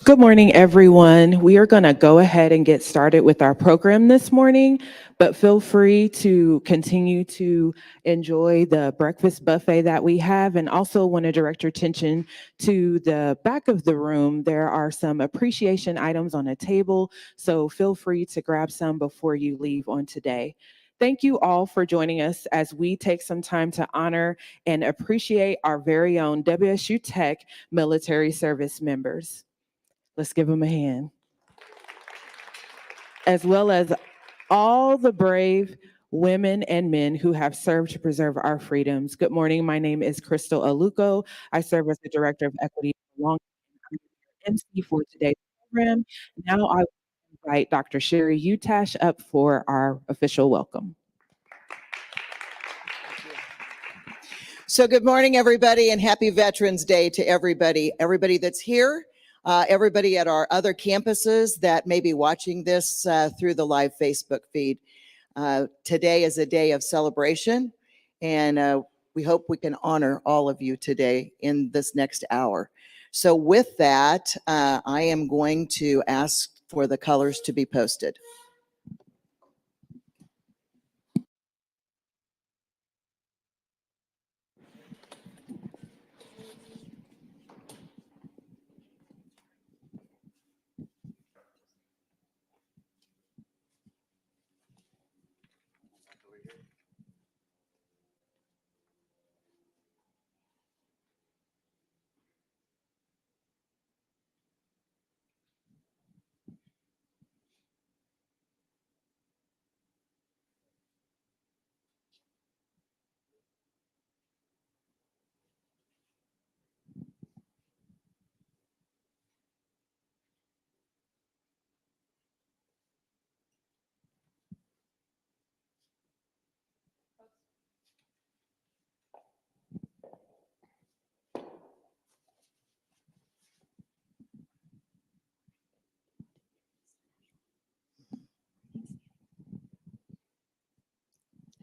Good morning, everyone. We are going to go ahead and get started with our program this morning, but feel free to continue to enjoy the breakfast buffet that we have, and also want to direct your attention to the back of the room. There are some appreciation items on a table, so feel free to grab some before you leave on today. Thank you all for joining us as we take some time to honor and appreciate our very own WSU Tech military service members. Let's give them a hand. As well as all the brave women and men who have served to preserve our freedoms. Good morning. My name is Crystal Aluko. I serve as the Director of Equity along MC for today's program. Now I invite Dr. Sherry Utash up for our official welcome. So good morning, everybody, and happy Veterans Day to everybody that's here. Everybody at our other campuses that may be watching this through the live Facebook feed. Today is a day of celebration, and we hope we can honor all of you today in this next hour. So with that, I am going to ask for the colors to be posted.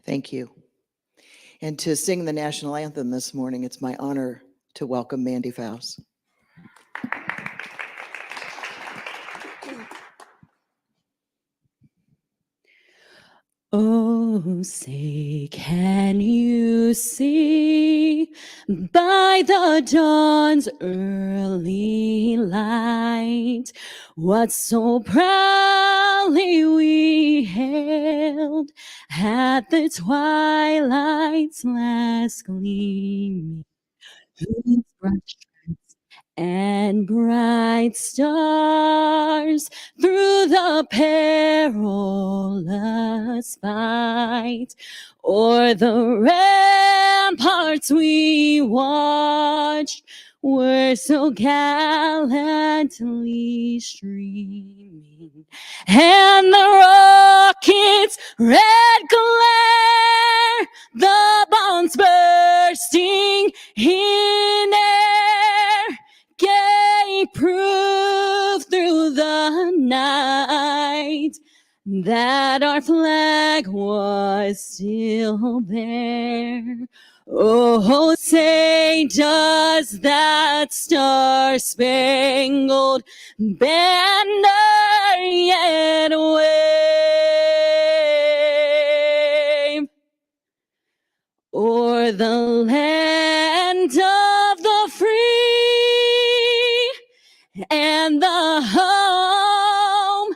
Thank you. And to sing the national anthem this morning, it's my honor to welcome Mandy Faust. Oh, say, can you see by the dawn's early light what so proudly we hailed at the twilight's last gleaming? Whose broad stripes and bright stars through the perilous fight o'er the ramparts we watched were so gallantly streaming, and the rocket's red glare, the bombs bursting in air, gave proof through the night that our flag was still there. Oh, say, does that star-spangled banner yet wave o'er the land of the free and the home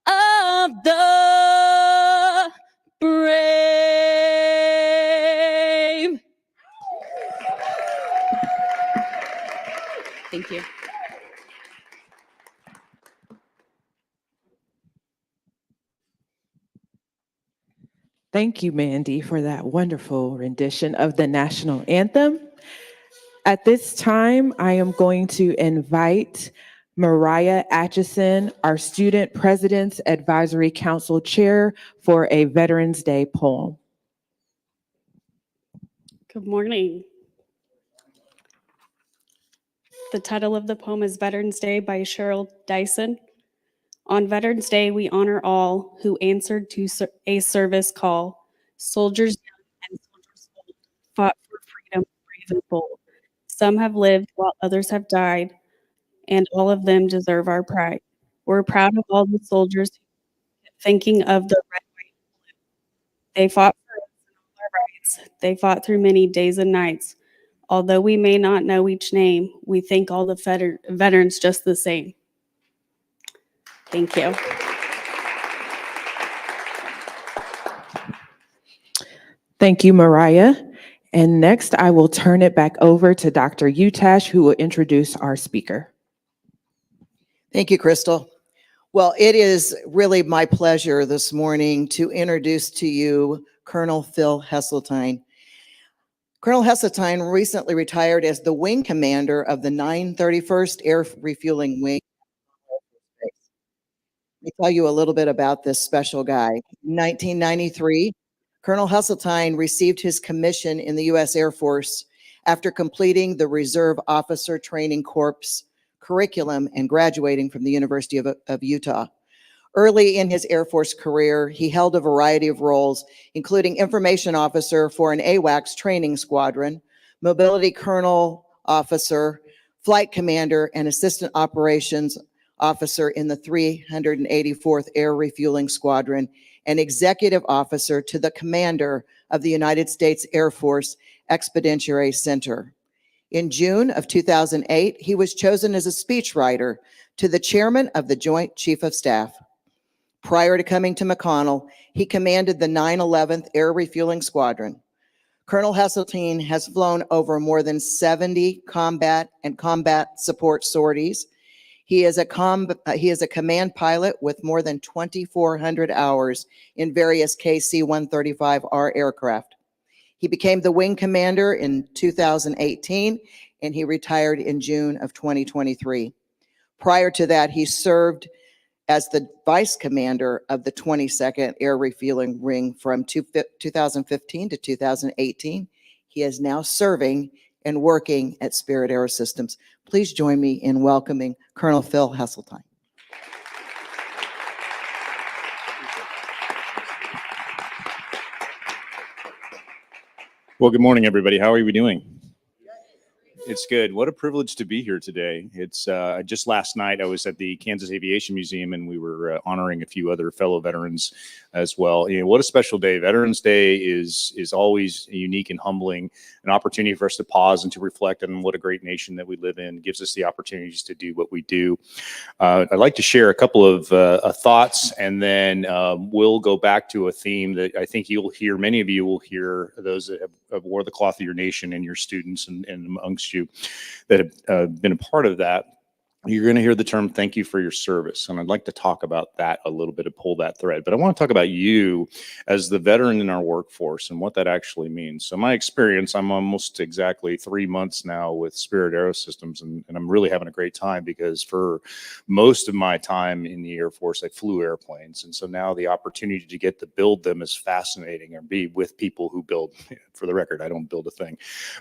of the brave? Thank you. Thank you, Mandy, for that wonderful rendition of the national anthem. At this time, I am going to invite Mariah Atchison, our Student President's Advisory Council Chair, for a Veterans Day poem. Good morning. The title of the poem is Veterans Day by Cheryl Dyson. On Veterans Day, we honor all who answered to a service call, soldiers young fought for freedom brave and bold. Some have lived while others have died, and all of them deserve our pride. We're proud of all the soldiers thinking of the red. They fought for us and all our rights. They fought through many days and nights. Although we may not know each name, we thank all the veterans just the same. Thank you. Thank you, Mariah. And next, I will turn it back over to Dr. Utash, who will introduce our speaker. Thank you, Crystal. Well, it is really my pleasure this morning to introduce to you Colonel Phil Hesseltine. Colonel Hesseltine recently retired as the wing commander of the 931st Air Refueling Wing. Let me tell you a little bit about this special guy. In 1993, Colonel Hesseltine received his commission in the U.S. Air Force after completing the Reserve Officer Training Corps curriculum and graduating from the University of Utah. Early in his Air Force career, he held a variety of roles, including information officer for an AWACS training squadron, mobility colonel officer, flight commander, and assistant operations officer in the 384th Air Refueling Squadron, and executive officer to the commander of the United States Air Force Expeditionary Center. In June of 2008, he was chosen as a speechwriter to the chairman of the Joint Chief of Staff. Prior to coming to McConnell, he commanded the 911th Air Refueling Squadron. Colonel Hesseltine has flown over more than 70 combat and combat support sorties. He is a command pilot with more than 2,400 hours in various KC-135R aircraft. He became the wing commander in 2018, and he retired in June of 2023. Prior to that, he served as the vice commander of the 22nd Air Refueling Wing from 2015 to 2018. He is now serving and working at Spirit Aerosystems. Please join me in welcoming Colonel Phil Hesseltine. Well, good morning, everybody. How are we doing? It's good. What a privilege to be here today. It's just last night I was at the Kansas Aviation Museum and we were honoring a few other fellow veterans as well. You know, what a special day. Veterans Day is always unique and humbling, an opportunity for us to pause and to reflect on what a great nation that we live in. It gives us the opportunities to do what we do. I'd like to share a couple of thoughts, and then we'll go back to a theme that I think you'll hear, many of you will hear, those that have wore the cloth of your nation and your students and amongst you that have been a part of that. You're going to hear the term "thank you for your service," and I'd like to talk about that a little bit to pull that thread. But I want to talk about you as the veteran in our workforce and what that actually means. So my experience, I'm almost exactly 3 months now with Spirit Aerosystems, and I'm really having a great time because for most of my time in the Air Force, I flew airplanes, and so now the opportunity to get to build them is fascinating, or be with people who build. For the record, I don't build a thing,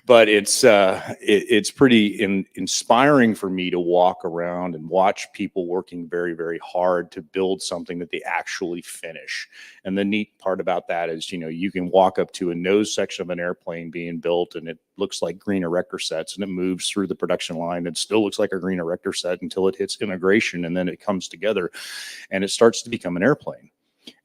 but it's pretty inspiring for me to walk around and watch people working very, very hard to build something that they actually finish. And the neat part about that is, you know, you can walk up to a nose section of an airplane being built and it looks like green erector sets, and it moves through the production line. It still looks like a green erector set until it hits integration, and then it comes together and it starts to become an airplane.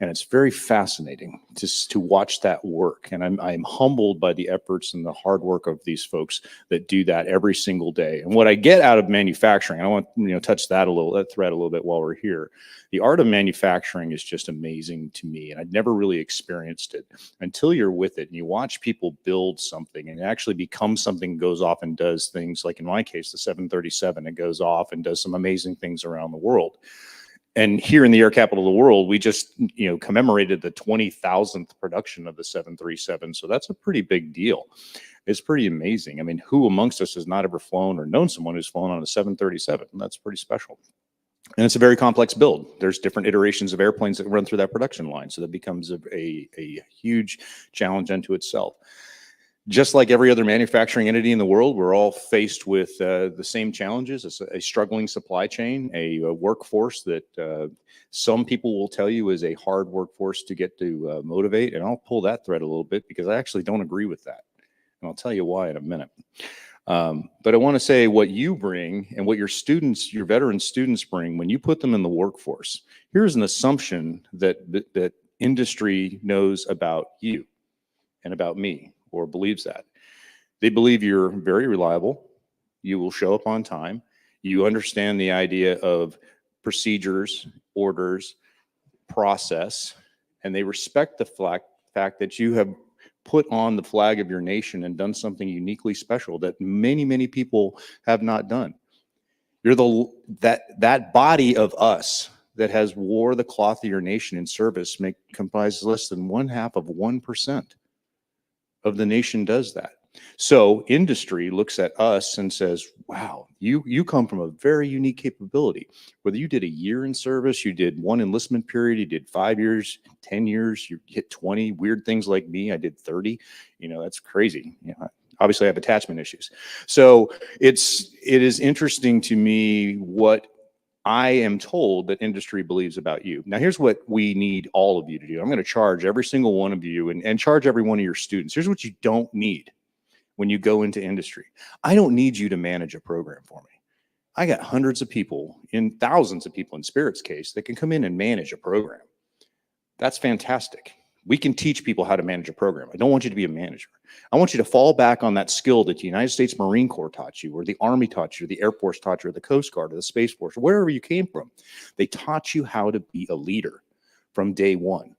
And it's very fascinating to watch that work. And I'm humbled by the efforts and the hard work of these folks that do that every single day. And what I get out of manufacturing, I want to touch that thread a little bit while we're here. The art of manufacturing is just amazing to me. And I'd never really experienced it until you're with it and you watch people build something and it actually becomes something, goes off and does things like, in my case, the 737, it goes off and does some amazing things around the world. And here in the air capital of the world, we just, commemorated the 20,000th production of the 737. So that's a pretty big deal. It's pretty amazing. I mean, who amongst us has not ever flown or known someone who's flown on a 737? And that's pretty special. And it's a very complex build. There's different iterations of airplanes that run through that production line. So that becomes a huge challenge unto itself. Just like every other manufacturing entity in the world, we're all faced with the same challenges: a struggling supply chain, a workforce that some people will tell you is a hard workforce to get to motivate. And I'll pull that thread a little bit because I actually don't agree with that. And I'll tell you why in a minute. But I want to say what you bring and what your students, your veteran students bring when you put them in the workforce. Here's an assumption that industry knows about you and about me, or believes that. They believe you're very reliable. You will show up on time. You understand the idea of procedures, orders, process, and they respect the fact that you have put on the flag of your nation and done something uniquely special that many, many people have not done. You're that body of us that has wore the cloth of your nation in service comprises less than 0.5% of the nation does that. So industry looks at us and says, wow, you come from a very unique capability. Whether you did a year in service, you did one enlistment period, you did 5 years, 10 years, you hit 20, weird things like me, I did 30, that's crazy. Obviously I have attachment issues. So it is interesting to me what I am told that industry believes about you. Now, here's what we need all of you to do. I'm going to charge every single one of you and charge every one of your students. Here's what you don't need when you go into industry. I don't need you to manage a program for me. I got hundreds of people, thousands of people in Spirit's case, that can come in and manage a program. That's fantastic. We can teach people how to manage a program. I don't want you to be a manager. I want you to fall back on that skill that the United States Marine Corps taught you, or the Army taught you, or the Air Force taught you, or the Coast Guard, or the Space Force, or wherever you came from. They taught you how to be a leader from day one.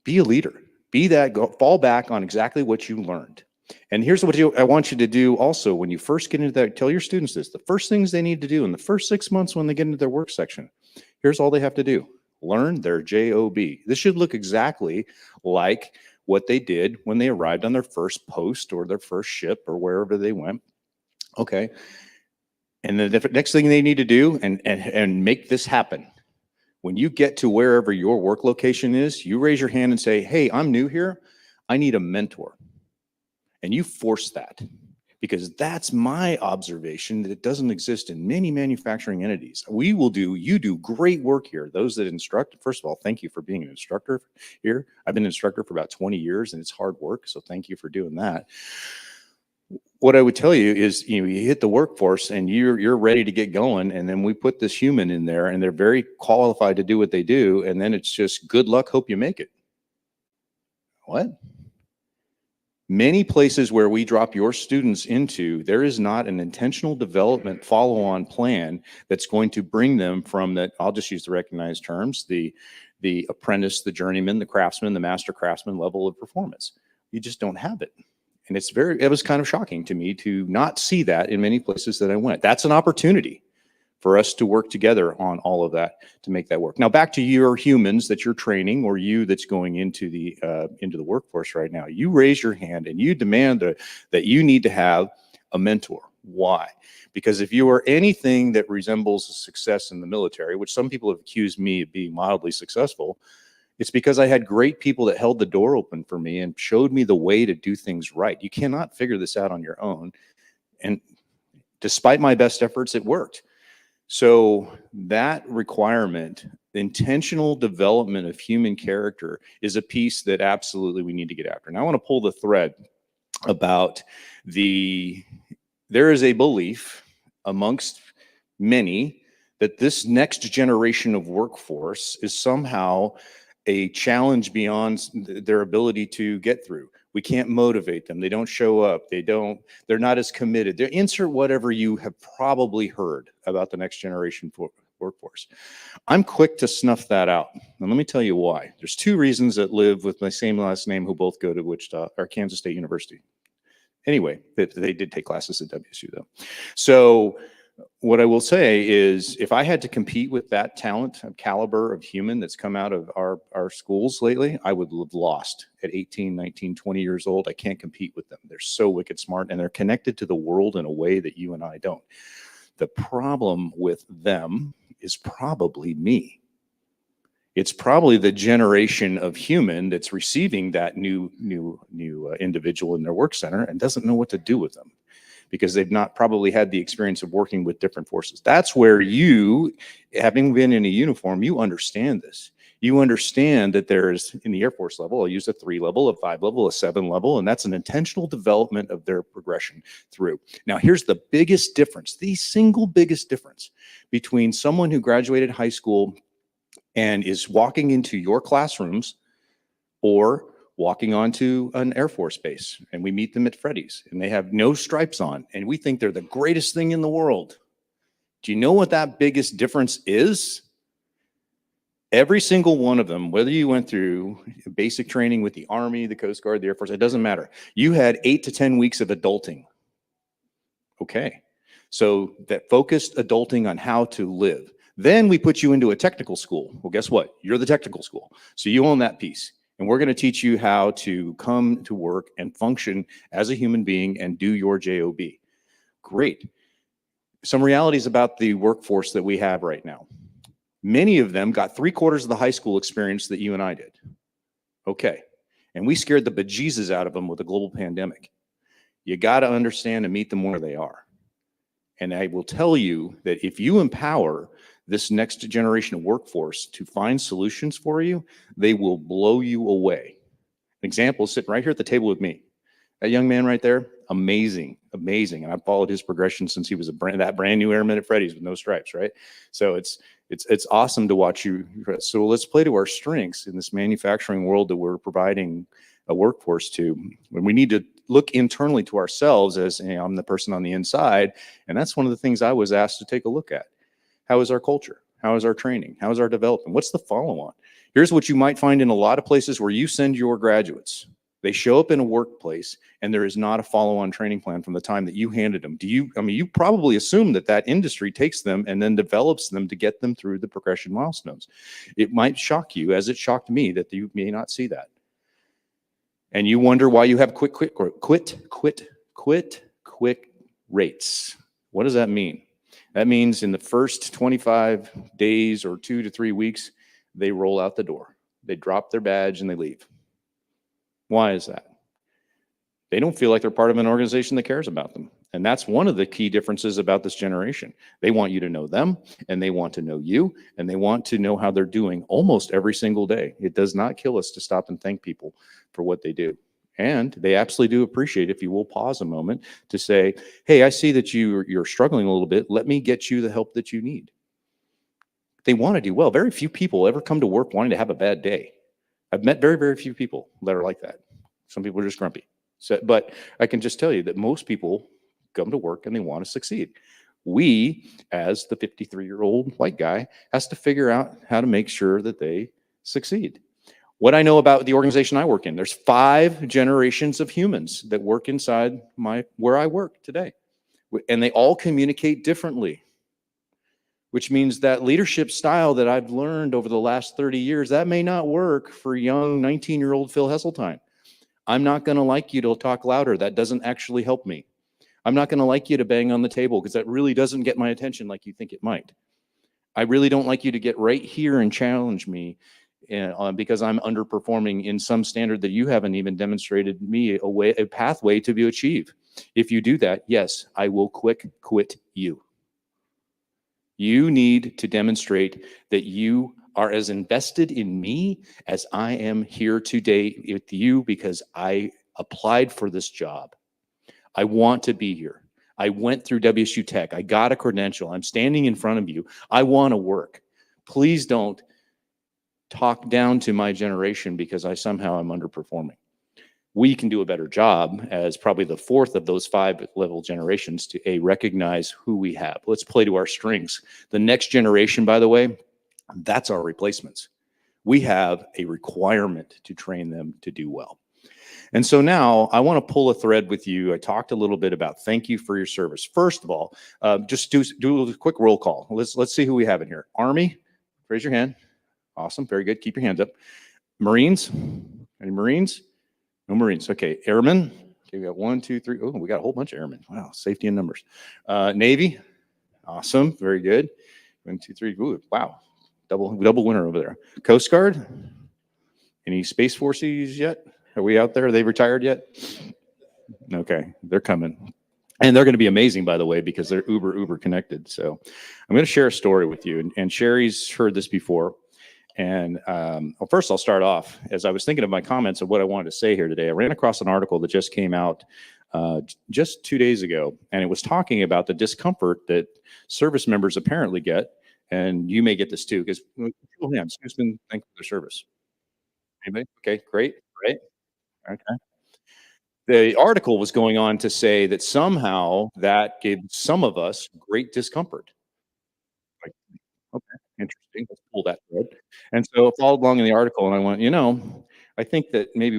Be a leader. Be that, fall back on exactly what you learned. And here's what I want you to do also when you first get into that. Tell your students this. The first things they need to do in the first 6 months when they get into their work section, here's all they have to do. Learn their job. This should look exactly like what they did when they arrived on their first post or their first ship or wherever they went. Okay. And the next thing they need to do and make this happen. When you get to wherever your work location is, you raise your hand and say, hey, I'm new here. I need a mentor. And you force that, because that's my observation, that it doesn't exist in many manufacturing entities. You do great work here. Those that instruct, first of all, thank you for being an instructor here. I've been an instructor for about 20 years and it's hard work. So thank you for doing that. What I would tell you is, you hit the workforce and you're ready to get going. And then we put this human in there and they're very qualified to do what they do. And then it's just good luck, hope you make it. What? Many places where we drop your students into, there is not an intentional development follow-on plan that's going to bring them from that, I'll just use the recognized terms, the apprentice, the journeyman, the craftsman, the master craftsman level of performance. You just don't have it. And it was kind of shocking to me to not see that in many places that I went. That's an opportunity for us to work together on all of that to make that work. Now, back to your humans that you're training, or you that's going into the workforce right now. You raise your hand and you demand that you need to have a mentor. Why? Because if you are anything that resembles a success in the military, which some people have accused me of being mildly successful, it's because I had great people that held the door open for me and showed me the way to do things right. You cannot figure this out on your own. And despite my best efforts, it worked. So that requirement, the intentional development of human character, is a piece that absolutely we need to get after. Now I want to pull the thread about there is a belief amongst many that this next generation of workforce is somehow a challenge beyond their ability to get through. We can't motivate them. They don't show up. They're not as committed. They insert whatever you have probably heard about the next generation workforce. I'm quick to snuff that out. And let me tell you why. There's two reasons that live with my same last name who both go to Wichita or Kansas State University. Anyway, they did take classes at WSU though. So what I will say is, if I had to compete with that talent of caliber of human that's come out of our schools lately, I would have lost at 18, 19, 20 years old. I can't compete with them. They're so wicked smart and they're connected to the world in a way that you and I don't. The problem with them is probably me. It's probably the generation of human that's receiving that new individual in their work center and doesn't know what to do with them, because they've not probably had the experience of working with different forces. That's where you, having been in a uniform, you understand this. You understand that there's, in the Air Force level, I'll use a 3 level, a 5 level, a 7 level, and that's an intentional development of their progression through. Now, here's the biggest difference, the single biggest difference between someone who graduated high school and is walking into your classrooms or walking onto an Air Force base, and we meet them at Freddy's, and they have no stripes on, and we think they're the greatest thing in the world. Do you know what that biggest difference is? Every single one of them, whether you went through basic training with the Army, the Coast Guard, the Air Force, it doesn't matter. You had 8 to 10 weeks of adulting. Okay. So that focused adulting on how to live. Then we put you into a technical school. Well, guess what? You're the technical school. So you own that piece. And we're going to teach you how to come to work and function as a human being and do your job. Great. Some realities about the workforce that we have right now. Many of them got 3/4 of the high school experience that you and I did. Okay. And we scared the bejesus out of them with the global pandemic. You got to understand and meet them where they are. And I will tell you that if you empower this next generation of workforce to find solutions for you, they will blow you away. An example is sitting right here at the table with me. That young man right there, amazing, amazing. And I've followed his progression since he was that brand new airman at Freddy's with no stripes, right? So it's awesome to watch you. So let's play to our strengths in this manufacturing world that we're providing a workforce to. When we need to look internally to ourselves as, you know, I'm the person on the inside, and that's one of the things I was asked to take a look at. How is our culture? How is our training? How is our development? What's the follow-on? Here's what you might find in a lot of places where you send your graduates. They show up in a workplace and there is not a follow-on training plan from the time that you handed them. You probably assume that that industry takes them and then develops them to get them through the progression milestones. It might shock you, as it shocked me, that you may not see that. And you wonder why you have quit rates. What does that mean? That means in the first 25 days or 2 to 3 weeks, they roll out the door. They drop their badge and they leave. Why is that? They don't feel like they're part of an organization that cares about them. And that's one of the key differences about this generation. They want you to know them, and they want to know you, and they want to know how they're doing almost every single day. It does not kill us to stop and thank people for what they do. And they absolutely do appreciate if you will pause a moment to say, hey, I see that you're struggling a little bit. Let me get you the help that you need. They want to do well. Very few people ever come to work wanting to have a bad day. I've met very, very few people that are like that. Some people are just grumpy. So, but I can just tell you that most people come to work and they want to succeed. We, as the 53-year-old white guy, has to figure out how to make sure that they succeed. What I know about the organization I work in, there's 5 generations of humans that work inside where I work today. And they all communicate differently, which means that leadership style that I've learned over the last 30 years, that may not work for young 19-year-old Phil Hesseltine. I'm not going to like you to talk louder. That doesn't actually help me. I'm not going to like you to bang on the table because that really doesn't get my attention like you think it might. I really don't like you to get right here and challenge me because I'm underperforming in some standard that you haven't even demonstrated me a pathway to achieve. If you do that, yes, I will quit you. You need to demonstrate that you are as invested in me as I am here today with you because I applied for this job. I want to be here. I went through WSU Tech. I got a credential. I'm standing in front of you. I want to work. Please don't talk down to my generation because I somehow am underperforming. We can do a better job as probably the 4th of those 5 level generations to recognize who we have. Let's play to our strengths. The next generation, by the way, that's our replacements. We have a requirement to train them to do well. And so now I want to pull a thread with you. I talked a little bit about thank you for your service. First of all, just do a quick roll call. Let's see who we have in here. Army, raise your hand. Awesome, very good. Keep your hands up. Marines, any Marines? No Marines. Okay, Airmen. Okay, we got 1, 2, 3. Oh, we got a whole bunch of airmen. Wow, safety in numbers. Navy. Awesome, very good. 1, 2, 3. Ooh, wow, double winner over there. Coast Guard. Any Space Forces yet? Are we out there? Are they retired yet? Okay, they're coming. And they're going to be amazing, by the way, because they're uber connected. So I'm going to share a story with you. And Sherry's heard this before. And well, first, I'll start off. As I was thinking of my comments of what I wanted to say here today, I ran across an article that just came out just 2 days ago, and it was talking about the discomfort that service members apparently get. And you may get this too, because hands, who's been thankful for their service? Anybody? Okay, great. Okay. The article was going on to say that somehow that gave some of us great discomfort. Like, okay, interesting. Let's pull that thread. And so I followed along in the article, and I went, I think that maybe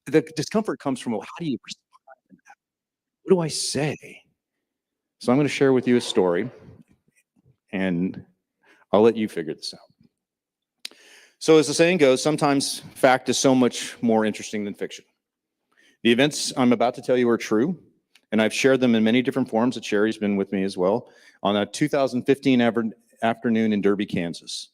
the discomfort comes from, well, how do you respond to that? What do I say? So I'm going to share with you a story, and I'll let you figure this out. So as the saying goes, sometimes fact is so much more interesting than fiction. The events I'm about to tell you are true, and I've shared them in many different forms. That Sherry's been with me as well on a 2015 afternoon in Derby, Kansas.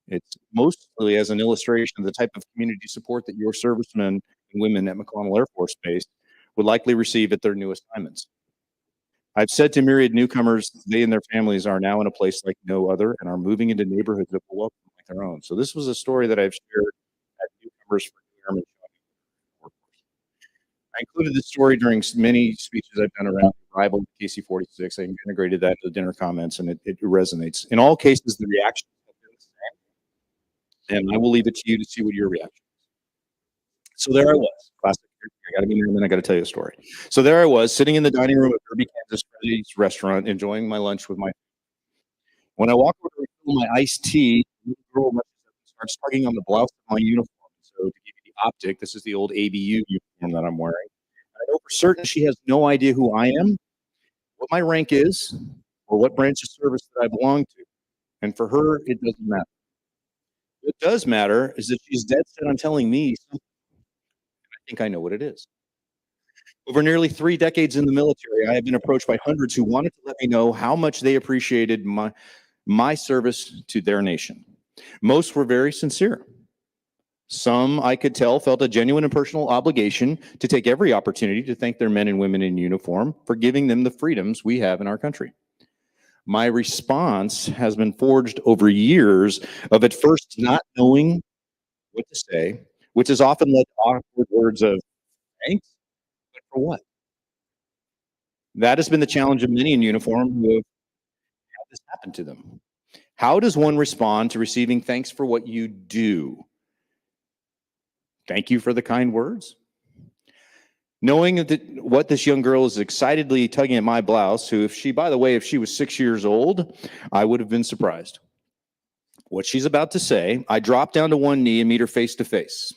It's mostly as an illustration of the type of community support that your servicemen and women at McConnell Air Force Base would likely receive at their new assignments. I've said to myriad newcomers, they and their families are now in a place like no other and are moving into neighborhoods that will welcome them like their own. So this was a story that I've shared at newcomers for New Airmen Workforce. I included this story during many speeches I've done around the arrival of KC-46. I integrated that into the dinner comments, and it resonates. In all cases, the reactions have been the same, and I will leave it to you to see what your reaction is. So there I was, classic. I got to be here, and then I got to tell you a story. So there I was, sitting in the dining room of Derby, Kansas Freddy's restaurant, enjoying my lunch with my. When I walk over to refill my iced tea, the little girl starts tugging on the blouse of my uniform. So to give you the optic, this is the old ABU uniform that I'm wearing. I know for certain she has no idea who I am, what my rank is, or what branch of service that I belong to. And for her, it doesn't matter. What does matter is that she's dead set on telling me something. I think I know what it is. Over nearly 3 decades in the military, I have been approached by hundreds who wanted to let me know how much they appreciated my service to their nation. Most were very sincere. Some, I could tell, felt a genuine and personal obligation to take every opportunity to thank their men and women in uniform for giving them the freedoms we have in our country. My response has been forged over years of at first not knowing what to say, which has often led to awkward words of thanks, but for what? That has been the challenge of many in uniform who have had this happen to them. How does one respond to receiving thanks for what you do? Thank you for the kind words. Knowing that what this young girl is excitedly tugging at my blouse, who, if she was 6 years old, I would have been surprised. What she's about to say, I drop down to one knee and meet her face to face.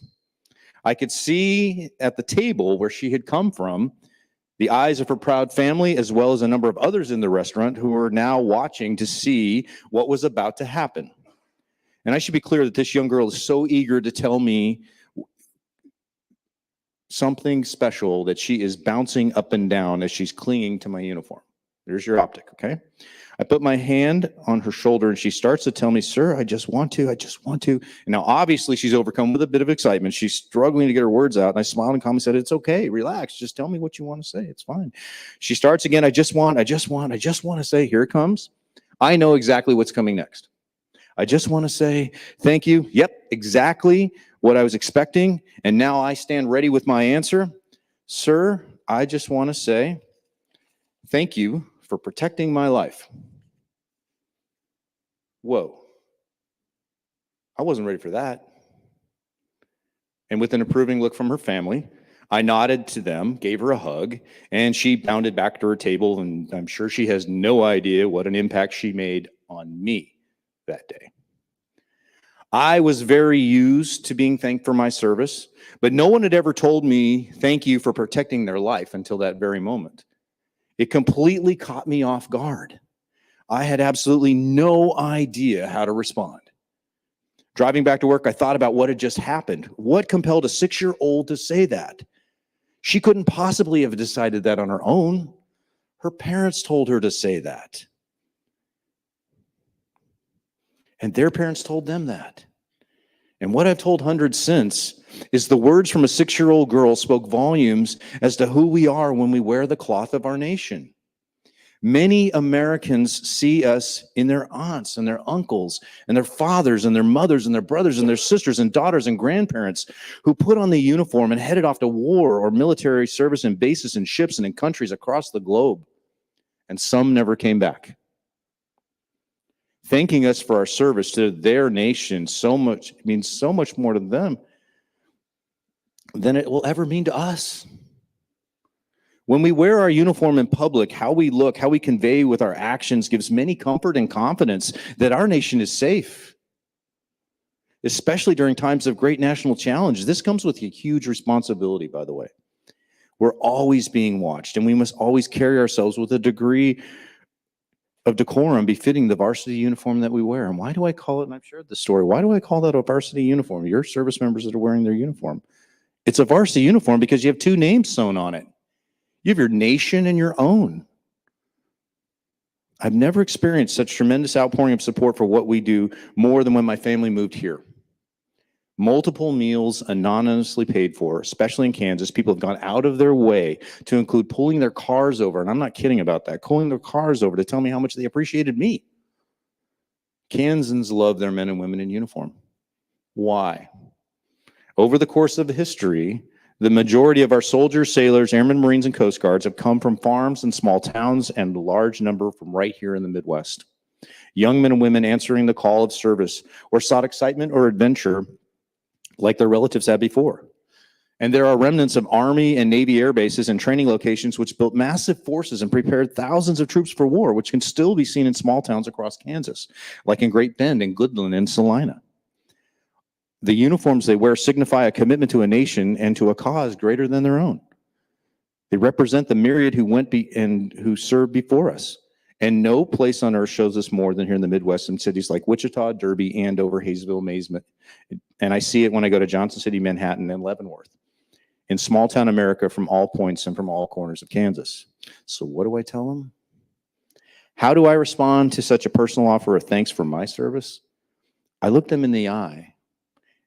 I could see at the table where she had come from the eyes of her proud family, as well as a number of others in the restaurant who were now watching to see what was about to happen. And I should be clear that this young girl is so eager to tell me something special that she is bouncing up and down as she's clinging to my uniform. There's your optic, okay? I put my hand on her shoulder and she starts to tell me, sir, I just want to. And now obviously she's overcome with a bit of excitement. She's struggling to get her words out. And I smiled and calmly said, it's okay, relax. Just tell me what you want to say. It's fine. She starts again. I just want to say, here it comes. I know exactly what's coming next. I just want to say, thank you. Yep, exactly what I was expecting. And now I stand ready with my answer. Sir, I just want to say, thank you for protecting my life. Whoa. I wasn't ready for that. And with an approving look from her family, I nodded to them, gave her a hug, and she bounded back to her table, and I'm sure she has no idea what an impact she made on me that day. I was very used to being thanked for my service, but no one had ever told me thank you for protecting their life until that very moment. It completely caught me off guard. I had absolutely no idea how to respond. Driving back to work, I thought about what had just happened. What compelled a 6-year-old to say that? She couldn't possibly have decided that on her own. Her parents told her to say that. And their parents told them that. And what I've told hundreds since is the words from a 6-year-old girl spoke volumes as to who we are when we wear the cloth of our nation. Many Americans see us in their aunts and their uncles and their fathers and their mothers and their brothers and their sisters and daughters and grandparents who put on the uniform and headed off to war or military service in bases and ships and in countries across the globe. And some never came back. Thanking us for our service to their nation means so much more to them than it will ever mean to us. When we wear our uniform in public, how we look, how we convey with our actions gives many comfort and confidence that our nation is safe, especially during times of great national challenge. This comes with a huge responsibility, by the way. We're always being watched, and we must always carry ourselves with a degree of decorum befitting the varsity uniform that we wear. And why do I call it, and I've shared this story, why do I call that a varsity uniform? Your service members that are wearing their uniform. It's a varsity uniform because you have two names sewn on it. You have your nation and your own. I've never experienced such tremendous outpouring of support for what we do more than when my family moved here. Multiple meals anonymously paid for, especially in Kansas. People have gone out of their way to include pulling their cars over, and I'm not kidding about that, pulling their cars over to tell me how much they appreciated me. Kansans love their men and women in uniform. Why? Over the course of history, the majority of our soldiers, sailors, airmen, Marines, and Coast Guards have come from farms and small towns, and a large number from right here in the Midwest. Young men and women answering the call of service or sought excitement or adventure like their relatives had before. And there are remnants of Army and Navy air bases and training locations which built massive forces and prepared thousands of troops for war, which can still be seen in small towns across Kansas, like in Great Bend and Goodland and Salina. The uniforms they wear signify a commitment to a nation and to a cause greater than their own. They represent the myriad who who served before us. And no place on earth shows this more than here in the Midwest in cities like Wichita, Derby, Andover, Hayesville, Mason. And I see it when I go to Johnson City, Manhattan, and Leavenworth. In small town America from all points and from all corners of Kansas. So what do I tell them? How do I respond to such a personal offer of thanks for my service? I look them in the eye.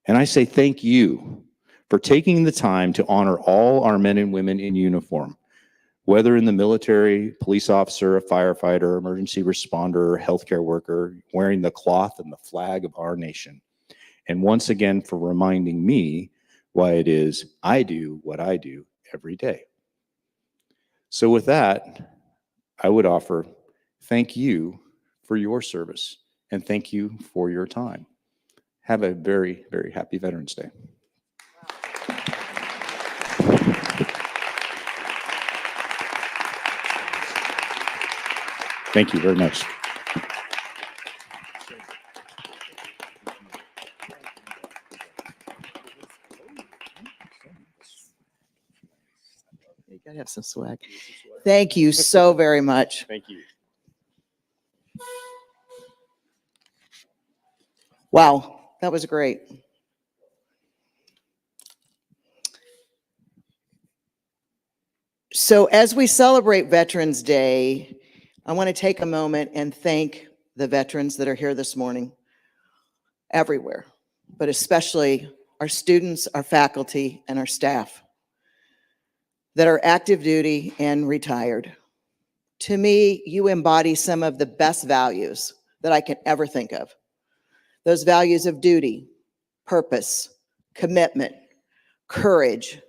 And I say thank you for taking the time to honor all our men and women in uniform, whether in the military, police officer, a firefighter, emergency responder, healthcare worker, wearing the cloth and the flag of our nation. And once again, for reminding me why it is I do what I do every day. So with that, I would offer thank you for your service and thank you for your time. Have a very, very happy Veterans Day. Thank you very much. You gotta have some swag. Thank you so very much. Thank you. Wow, that was great. So as we celebrate Veterans Day, I want to take a moment and thank the veterans that are here this morning, everywhere, but especially our students, our faculty, and our staff that are active duty and retired. To me, you embody some of the best values that I can ever think of. Those values of duty, purpose, commitment, courage,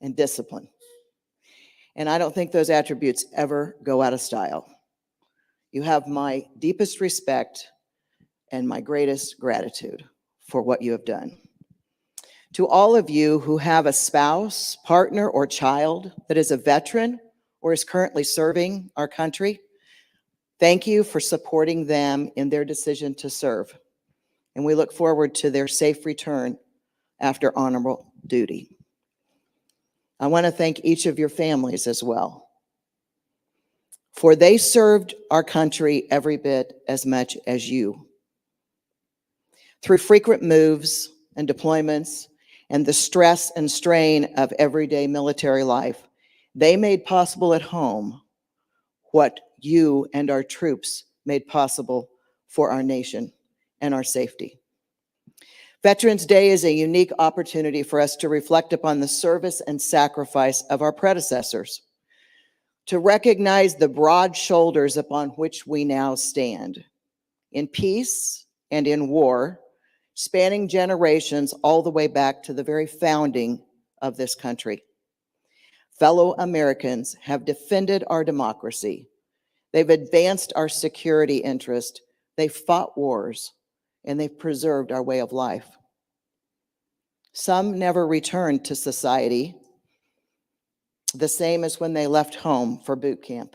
and discipline. And I don't think those attributes ever go out of style. You have my deepest respect and my greatest gratitude for what you have done. To all of you who have a spouse, partner, or child that is a veteran or is currently serving our country, thank you for supporting them in their decision to serve. And we look forward to their safe return after honorable duty. I want to thank each of your families as well, for they served our country every bit as much as you. Through frequent moves and deployments and the stress and strain of everyday military life, they made possible at home what you and our troops made possible for our nation and our safety. Veterans Day is a unique opportunity for us to reflect upon the service and sacrifice of our predecessors. to recognize the broad shoulders upon which we now stand, in peace and in war, spanning generations all the way back to the very founding of this country. Fellow Americans have defended our democracy. They've advanced our security interest. They've fought wars, and they've preserved our way of life. Some never returned to society the same as when they left home for boot camp.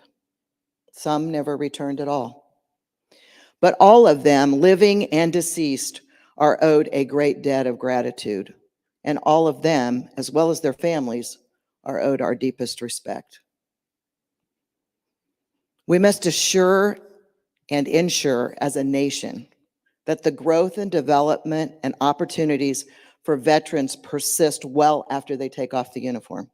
Some never returned at all. But all of them, living and deceased, are owed a great debt of gratitude. And all of them, as well as their families, are owed our deepest respect. We must assure and ensure as a nation that the growth and development and opportunities for veterans persist well after they take off the uniform.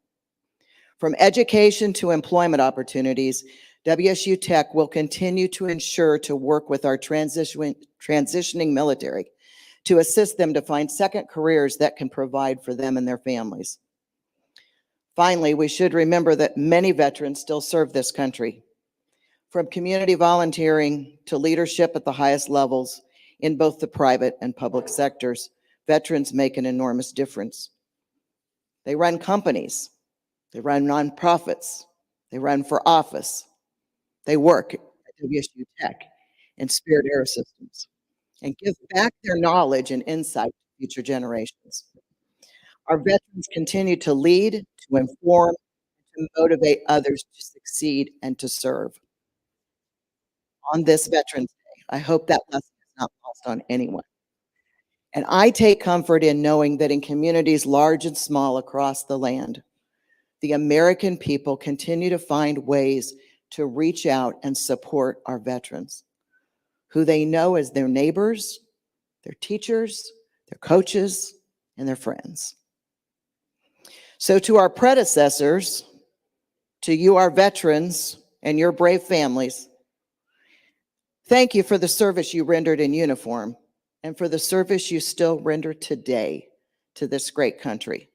From education to employment opportunities, WSU Tech will continue to ensure to work with our transitioning military to assist them to find second careers that can provide for them and their families. Finally, we should remember that many veterans still serve this country. From community volunteering to leadership at the highest levels in both the private and public sectors, veterans make an enormous difference. They run companies, they run nonprofits, they run for office, they work at WSU Tech and Spirit Air Systems, and give back their knowledge and insight to future generations. Our veterans continue to lead, to inform, to motivate others to succeed and to serve. On this Veterans Day, I hope that lesson is not lost on anyone. And I take comfort in knowing that in communities large and small across the land, the American people continue to find ways to reach out and support our veterans, who they know as their neighbors, their teachers, their coaches, and their friends. So to our predecessors, to you, our veterans, and your brave families, thank you for the service you rendered in uniform and for the service you still render today to this great country.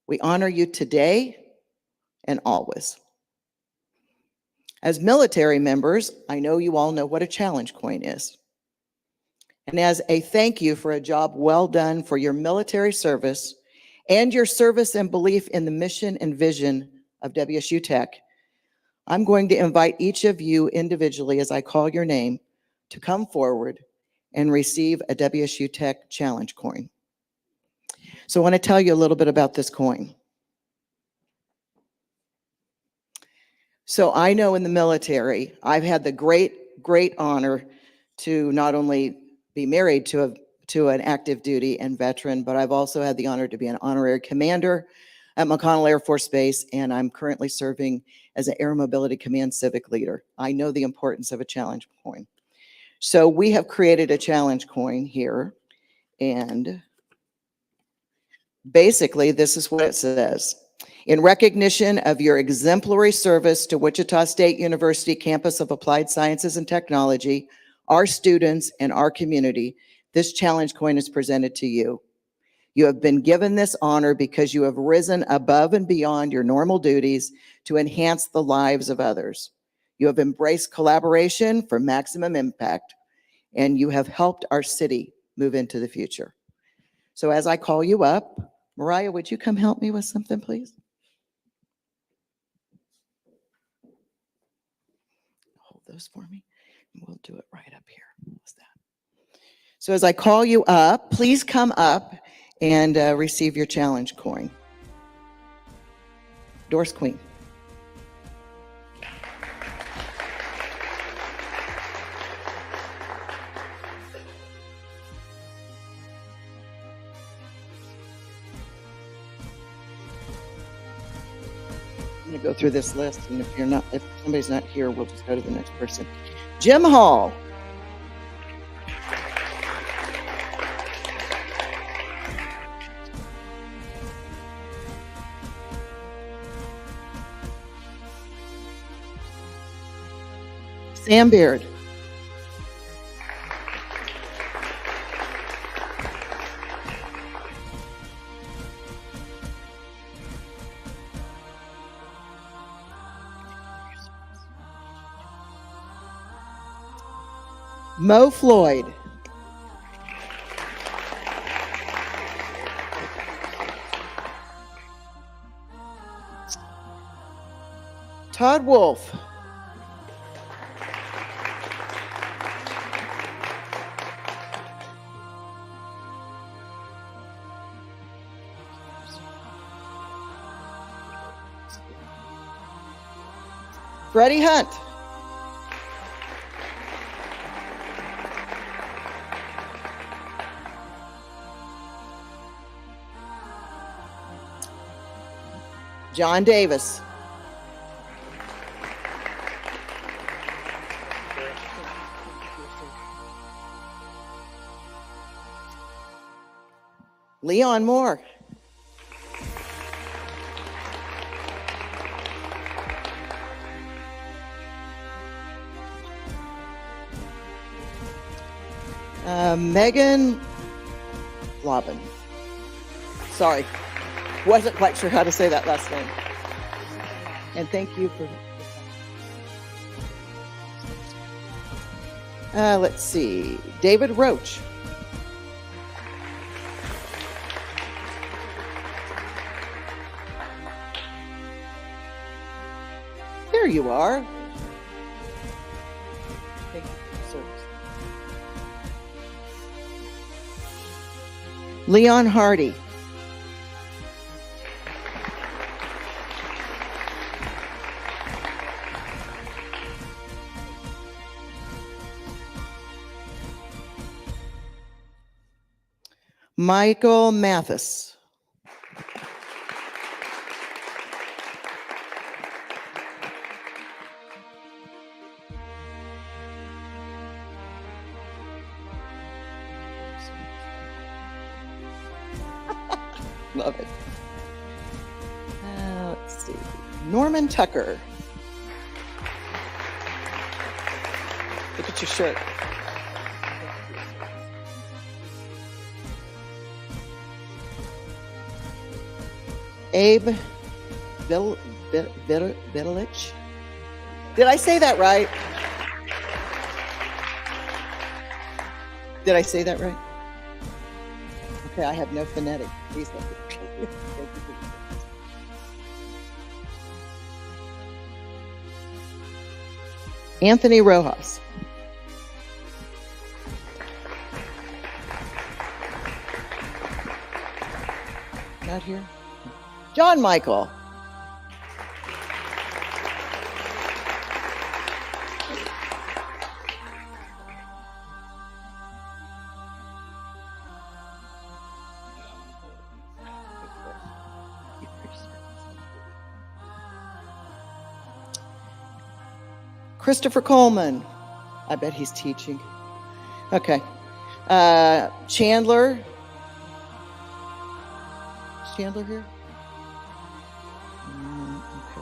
We honor you today and always. As military members, I know you all know what a challenge coin is. And as a thank you for a job well done for your military service and your service and belief in the mission and vision of WSU Tech, I'm going to invite each of you individually, as I call your name, to come forward and receive a WSU Tech challenge coin. So I want to tell you a little bit about this coin. So I know in the military, I've had the great honor to not only be married to an active duty and veteran, but I've also had the honor to be an honorary commander at McConnell Air Force Base, and I'm currently serving as an Air Mobility Command civic leader. I know the importance of a challenge coin. So we have created a challenge coin here, and basically this is what it says. In recognition of your exemplary service to Wichita State University Campus of Applied Sciences and Technology, our students, and our community, this challenge coin is presented to you. You have been given this honor because you have risen above and beyond your normal duties to enhance the lives of others. You have embraced collaboration for maximum impact, and you have helped our city move into the future. So as I call you up, Mariah, would you come help me with something, please? Hold those for me, and we'll do it right up here. What's that? So as I call you up, please come up and receive your challenge coin. Doris Queen. I'm gonna go through this list, and if somebody's not here, we'll just go to the next person. Jim Hall. Sam Beard. Mo Floyd. Todd Wolf. Freddie Hunt. John Davis. Leon Moore. Megan Lobbin. Sorry, wasn't quite sure how to say that last name. And thank you for. Let's see, David Roach. There you are. Thank you for your service. Leon Hardy. Michael Mathis. Love it. Let's see. Norman Tucker. Look at your shirt. Abe Vidalich. Did I say that right? Did I say that right? Okay, I have no phonetic. Please don't. Anthony Rojas. Not here. John Michael. Christopher Coleman. I bet he's teaching. Okay. Chandler. Is Chandler here? Okay.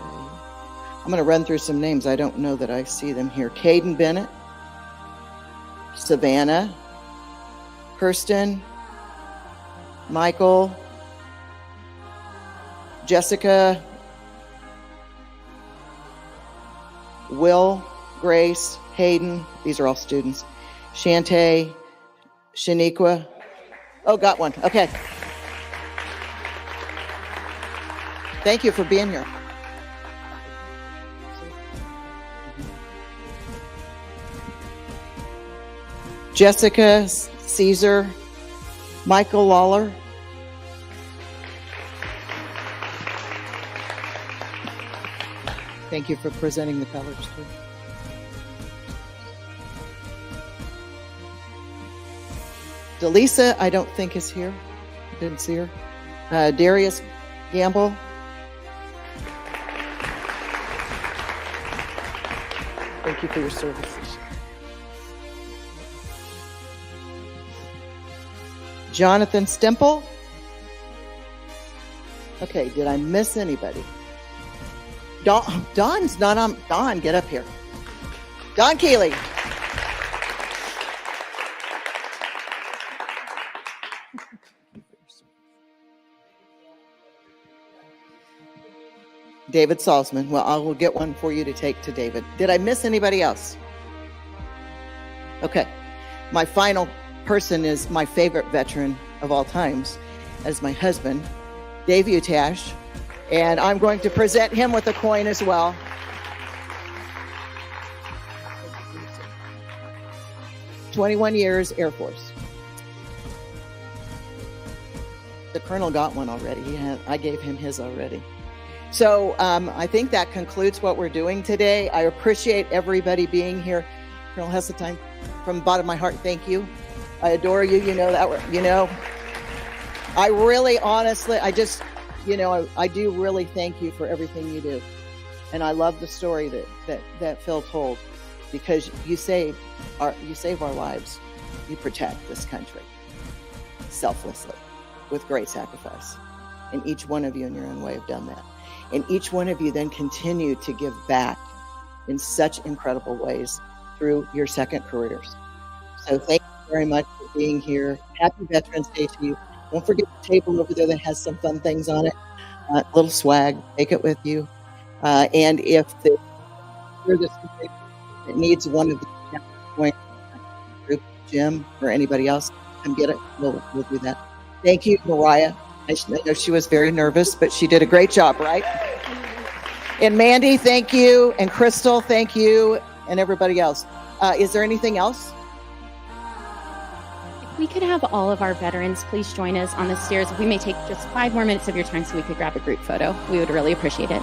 I'm going to run through some names. I don't know that I see them here. Caden Bennett. Savannah. Kirsten. Michael. Jessica. Will, Grace, Hayden, these are all students. Shantae, Shaniqua. Oh, got one. Okay. Thank you for being here. Jessica, Caesar, Michael Lawler. Thank you for presenting the colors too. Delisa, I don't think is here. Didn't see her. Darius Gamble. Thank you for your services. Jonathan Stemple. Okay, did I miss anybody? Don's not on. Don, get up here. Don Keeley. David Salzman. Well, I will get one for you to take to David. Did I miss anybody else? Okay. My final person is my favorite veteran of all times. That is my husband, Dave Utash. And I'm going to present him with a coin as well. "21 years Air Force." The colonel got one already. I gave him his already. So I think that concludes what we're doing today. I appreciate everybody being here. Colonel Heseltine, from the bottom of my heart, thank you. I adore you. You know that. You know, I really, honestly, I do really thank you for everything you do. And I love the story that Phil told, because you save our lives. You protect this country selflessly with great sacrifice. And each one of you in your own way have done that. And each one of you then continue to give back in such incredible ways through your second careers. So thank you very much for being here. Happy Veterans Day to you. Don't forget the table over there that has some fun things on it. A little swag, take it with you. And if it needs one of the group, Jim or anybody else, come get it. We'll do that. Thank you, Mariah. I know she was very nervous, but she did a great job, right? And Mandy, thank you. And Crystal, thank you. And everybody else. Is there anything else? If we could have all of our veterans please join us on the stairs. We may take just 5 more minutes of your time so we could grab a group photo. We would really appreciate it.